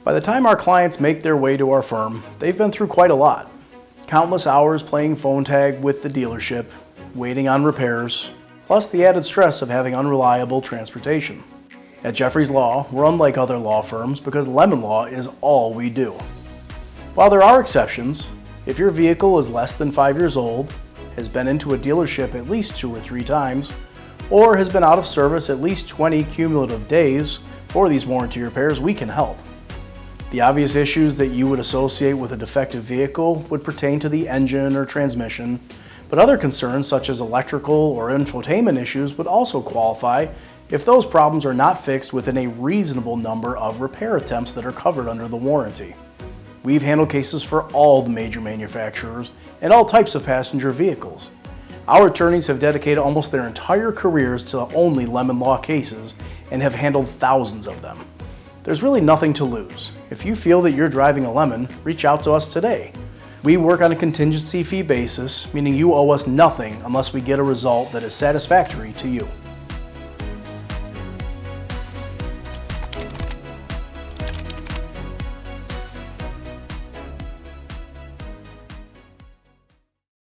By the time our clients make their way to our firm, they've been through quite a lot. Countless hours playing phone tag with the dealership, waiting on repairs, plus the added stress of having unreliable transportation. At Jeffries Law, we're unlike other law firms because lemon law is all we do. While there are exceptions, if your vehicle is less than 5 years old, has been into a dealership at least 2 or 3 times, or has been out of service at least 20 cumulative days for these warranty repairs, we can help. The obvious issues that you would associate with a defective vehicle would pertain to the engine or transmission, but other concerns such as electrical or infotainment issues would also qualify if those problems are not fixed within a reasonable number of repair attempts that are covered under the warranty. We've handled cases for all the major manufacturers and all types of passenger vehicles. Our attorneys have dedicated almost their entire careers to only lemon law cases and have handled thousands of them. There's really nothing to lose. If you feel that you're driving a lemon, reach out to us today. We work on a contingency fee basis, meaning you owe us nothing unless we get a result that is satisfactory to you.